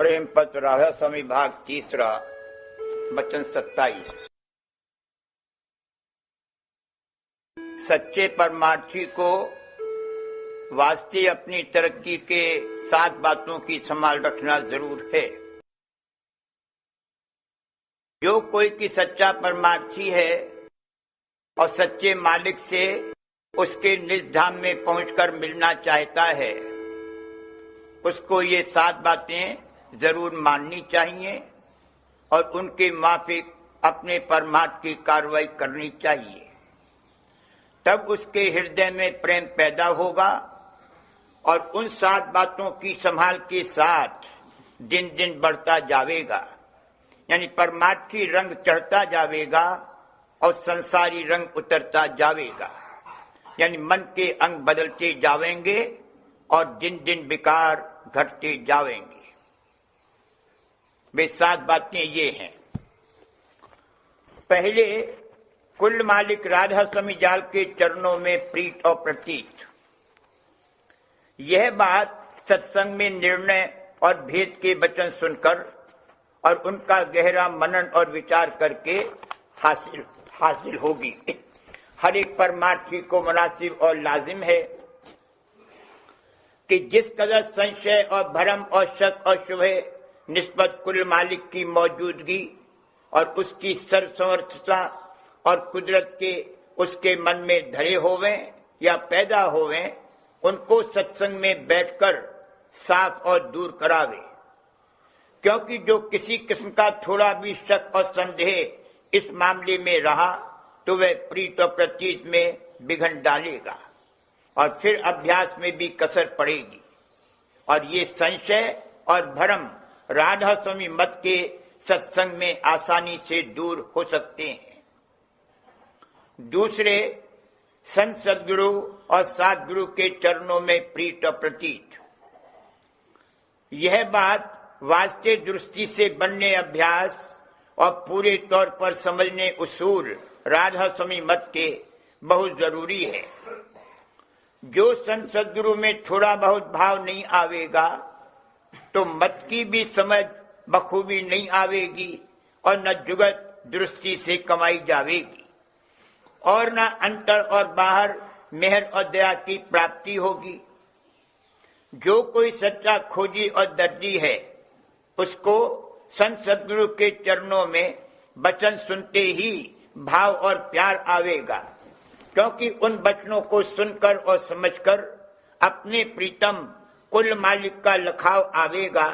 प्रेम पत्र राधा स्वामी भाग तीसरा वचन 27। सच्चे परमार्थी को वास्ते अपनी तरक्की के 7 बातों की संभाल रखना जरूर है। जो कोई की सच्चा परमार्थी है और सच्चे मालिक से उसके निज धाम में पहुंचकर मिलना चाहता है, उसको ये 7 बातें जरूर माननी चाहिए और उनके माफिक अपने परमार्थ की कार्रवाई करनी चाहिए। तब उसके हृदय में प्रेम पैदा होगा और उन 7 बातों की संभाल के साथ दिन दिन बढ़ता जाएगा, यानी परमार्थी रंग चढ़ता जाएगा और संसारी रंग उतरता जाएगा, यानी मन के अंग बदलते जाएंगे और दिन दिन विकार घटते जाएंगे। वे 7 बातें ये हैं। पहले, कुल मालिक राधा स्वामी जाल के चरणों में प्रीत और प्रतीत। यह बात सत्संग में निर्णय और भेद के वचन सुनकर और उनका गहरा मनन और विचार करके हासिल होगी। हर एक परमार्थी को मुनासिब और लाजिम है कि जिस कदर संशय और भ्रम और शक और शुभे निस्बत कुल मालिक की मौजूदगी और उसकी सर्वसमर्थता और कुदरत के उसके मन में धरे होवें या पैदा होवें, उनको सत्संग में बैठकर साफ और दूर करावे। क्योंकि जो किसी किस्म का थोड़ा भी शक और संदेह इस मामले में रहा तो वह प्रीत और प्रतीत में विघन डालेगा और फिर अभ्यास में भी कसर पड़ेगी और ये संशय और भ्रम राधा स्वामी मत के सत्संग में आसानी से दूर हो सकते हैं। दूसरे, संत सद्गुरु और सद्गुरु के चरणों में प्रीत और प्रतीत। यह बात वास्ते दृष्टि से बनने अभ्यास और पूरे तौर पर समझने उसूल राधा स्वामी मत के बहुत जरूरी है। जो संत सद्गुरु में थोड़ा बहुत भाव नहीं आवेगा तो मत की भी समझ बखूबी नहीं आवेगी और न जुगत दृष्टि से कमाई जावेगी और न अंतर और बाहर मेहर और दया की प्राप्ति होगी। जो कोई सच्चा खोजी और दर्दी है उसको संत सद्गुरु के चरणों में वचन सुनते ही भाव और प्यार आवेगा, क्योंकि उन वचनों को सुनकर और समझकर अपने प्रीतम कुल मालिक का लखाव आवेगा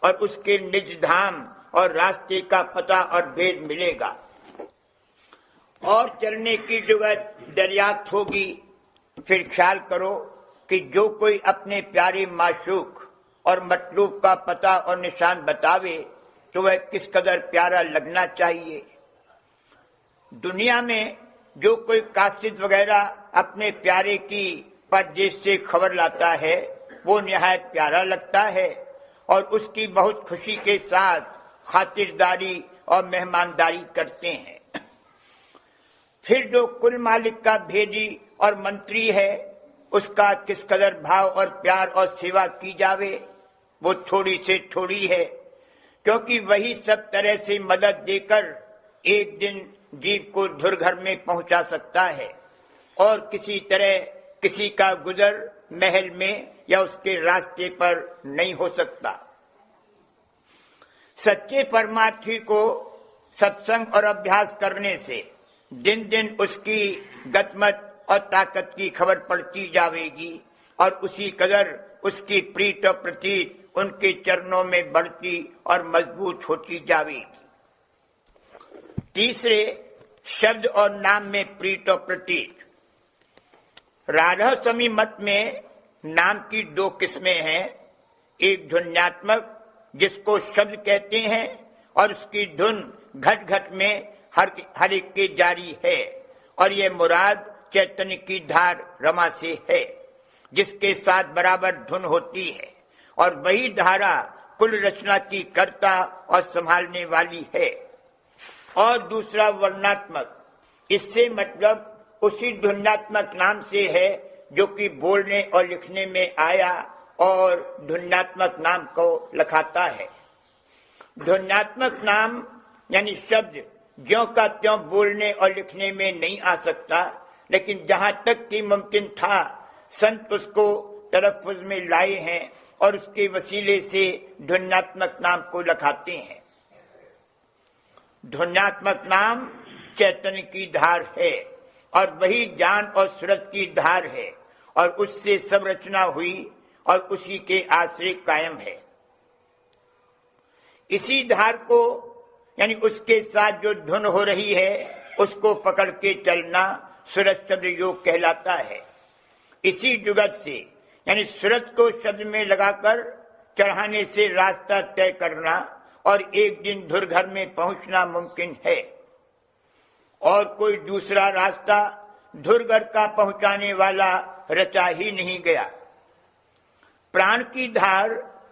और उसके निज धाम और रास्ते का पता और भेद मिलेगा और चलने की जुगत दरियाफ्त होगी। फिर ख्याल करो कि जो कोई अपने प्यारे माशूक और मतलूब का पता और निशान बतावे तो वह किस कदर प्यारा लगना चाहिए। दुनिया में जो कोई कासिद वगैरह अपने प्यारे की परदेश से खबर लाता है वो निहायत प्यारा लगता है और उसकी बहुत खुशी के साथ खातिरदारी और मेहमानदारी करते हैं। फिर जो कुल मालिक का भेदी और मंत्री है उसका किस कदर भाव और प्यार और सेवा की जावे वो थोड़ी से थोड़ी है, क्योंकि वही सब तरह से मदद देकर एक दिन जीव को धुरघर में पहुंचा सकता है और किसी तरह किसी का गुजर महल में या उसके रास्ते पर नहीं हो सकता। सच्चे परमार्थी को सत्संग और अभ्यास करने से दिन दिन उसकी गतमत और ताकत की खबर पड़ती जाएगी और उसी कदर उसकी प्रीत और प्रतीत उनके चरणों में बढ़ती और मजबूत होती जाएगी। तीसरे, शब्द और नाम में प्रीत और प्रतीत। राधा स्वामी मत में नाम की 2 किस्में हैं। एक ध्वन्यात्मक जिसको शब्द कहते हैं और उसकी धुन घट घट में हर एक के जारी है और यह मुराद चैतन्य की धार रमा से है जिसके साथ बराबर धुन होती है और वही धारा कुल रचना की कर्ता और संभालने वाली है। और दूसरा वर्णात्मक, इससे मतलब उसी ध्वन्यात्मक नाम से है जो कि बोलने और लिखने में आया और ध्वन्यात्मक नाम को लखाता है। ध्वन्यात्मक नाम यानी शब्द ज्यों का त्यों बोलने और लिखने में नहीं आ सकता, लेकिन जहां तक कि मुमकिन था संत उसको तलफ्फुज में लाए हैं और उसके वसीले से ध्वन्यात्मक नाम को लखाते हैं। ध्वन्यात्मक नाम चैतन्य की धार है और वही जान और सूरत की धार है और उससे सब रचना हुई और उसी के आश्रय कायम है। इसी धार को यानी उसके साथ जो धुन हो रही है उसको पकड़ के चलना सूरत शब्द योग कहलाता है। इसी जुगत से यानी सूरत को शब्द में लगाकर चढ़ाने से रास्ता तय करना और एक दिन धुर घर में पहुंचना मुमकिन है और कोई दूसरा रास्ता धुर घर का पहुंचाने वाला रचा ही नहीं गया। प्राण की धार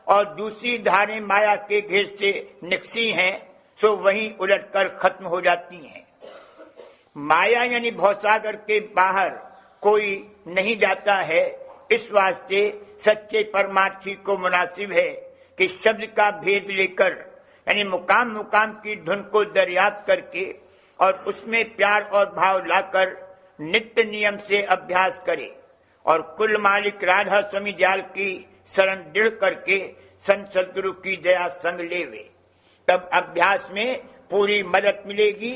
और दूसरी धारें माया के घेर से निकसी हैं, सो वहीं उलटकर खत्म हो जाती हैं। माया यानी भवसागर के बाहर कोई नहीं जाता है। इस वास्ते सच्चे परमार्थी को मुनासिब है कि शब्द का भेद लेकर यानी मुकाम मुकाम की धुन को दरियाफ्त करके और उसमें प्यार और भाव लाकर नित्य नियम से अभ्यास करे और कुल मालिक राधा स्वामी जाल की शरण दृढ़ करके संत सदगुरु की दया संग लेवे। तब अभ्यास में पूरी मदद मिलेगी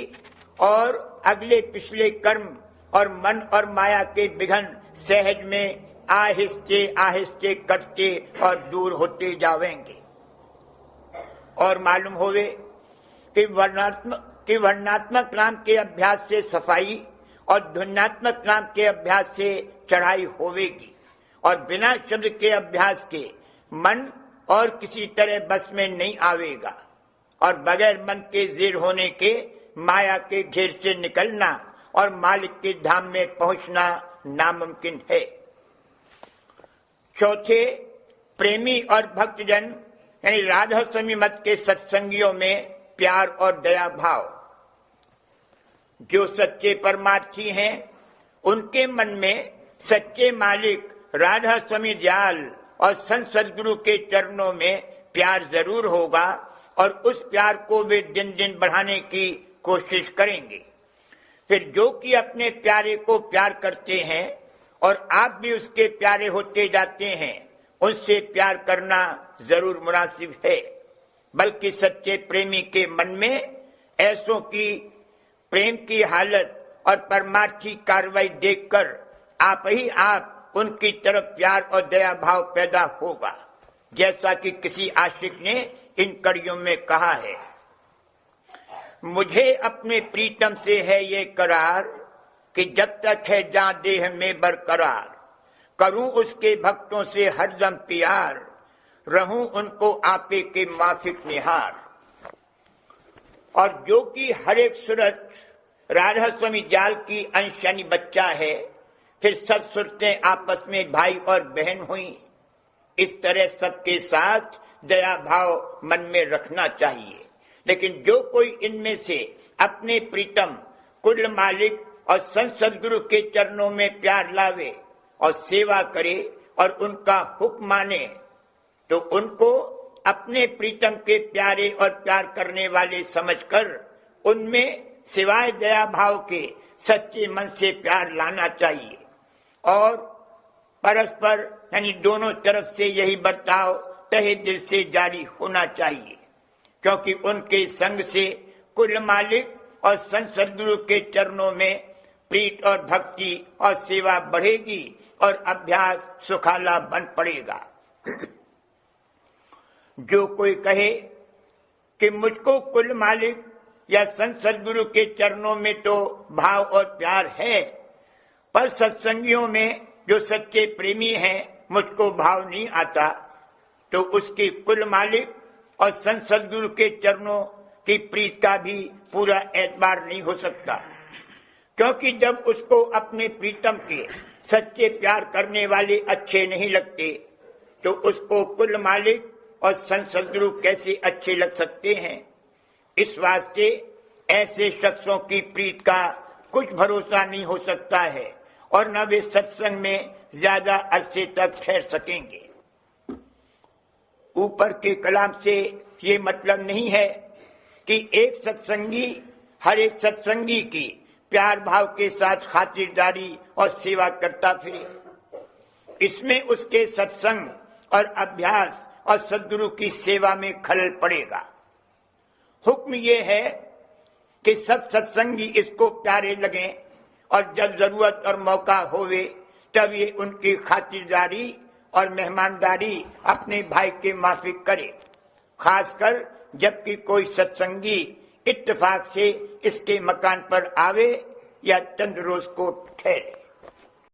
और अगले पिछले कर्म और मन और माया के विघन सहज में आहिस्ते आहिस्ते कटते और दूर होते जावेंगे। और मालूम होवे कि वर्णात्मक नाम के अभ्यास से सफाई और ध्वन्यात्मक नाम के अभ्यास से चढ़ाई होवेगी और बिना शब्द के अभ्यास के मन और किसी तरह बस में नहीं आवेगा और बगैर मन के जेर होने के माया के घेर से निकलना और मालिक के धाम में पहुंचना नामुमकिन है। चौथे, प्रेमी और भक्तजन यानी राधा स्वामी मत के सत्संगियों में प्यार और दया भाव। जो सच्चे परमार्थी हैं उनके मन में सच्चे मालिक राधा स्वामी दयाल और संत सदगुरु के चरणों में प्यार जरूर होगा और उस प्यार को वे दिन दिन बढ़ाने की कोशिश करेंगे। फिर जो कि अपने प्यारे को प्यार करते हैं और आप भी उसके प्यारे होते जाते हैं, उनसे प्यार करना जरूर मुनासिब है। बल्कि सच्चे प्रेमी के मन में ऐसों की प्रेम की हालत और परमार्थी कार्रवाई देखकर आप ही आप उनकी तरफ प्यार और दया भाव पैदा होगा। जैसा कि किसी आशिक ने इन कड़ियों में कहा है, मुझे अपने प्रीतम से है ये करार कि जब तक है जान देह में बरकरार, करूं उसके भक्तों से हरदम प्यार, रहूं उनको आपे के माफिक निहार। और जो कि हर एक सूरत राधा स्वामी जाल की अंश यानी बच्चा है, फिर सब सूरतें आपस में भाई और बहन हुई। इस तरह सबके साथ दया भाव मन में रखना चाहिए। लेकिन जो कोई इनमें से अपने प्रीतम कुल मालिक और संत सदगुरु के चरणों में प्यार लावे और सेवा करे और उनका हुक्म माने, तो उनको अपने प्रीतम के प्यारे और प्यार करने वाले समझकर उनमें सिवाय दया भाव के सच्चे मन से प्यार लाना चाहिए और परस्पर यानी दोनों तरफ से यही बर्ताव तहे दिल से जारी होना चाहिए, क्योंकि उनके संग से कुल मालिक और संत सदगुरु के चरणों में प्रीत और भक्ति और सेवा बढ़ेगी और अभ्यास सुखाला बन पड़ेगा। जो कोई कहे कि मुझको कुल मालिक या संत सदगुरु के चरणों में तो भाव और प्यार है, पर सत्संगियों में जो सच्चे प्रेमी हैं मुझको भाव नहीं आता, तो उसके कुल मालिक और संत सदगुरु के चरणों की प्रीत का भी पूरा एतबार नहीं हो सकता। क्योंकि जब उसको अपने प्रीतम के सच्चे प्यार करने वाले अच्छे नहीं लगते, तो उसको कुल मालिक और संत सदगुरु कैसे अच्छे लग सकते हैं। इस वास्ते ऐसे शख्सों की प्रीत का कुछ भरोसा नहीं हो सकता है और न वे सत्संग में ज्यादा अरसे तक ठहर सकेंगे। ऊपर के कलाम से ये मतलब नहीं है कि एक सत्संगी हर एक सत्संगी की प्यार भाव के साथ खातिरदारी और सेवा करता फिरे। इसमें उसके सत्संग और अभ्यास और सद्गुरु की सेवा में खलल पड़ेगा। हुक्म ये है कि सब सत्संगी इसको प्यारे लगें और जब जरूरत और मौका होवे तब ये उनकी खातिरदारी और मेहमानदारी अपने भाई के माफिक करे, खासकर जबकि कोई सत्संगी इत्तेफाक से इसके मकान पर आवे या चंद रोज को ठहरे।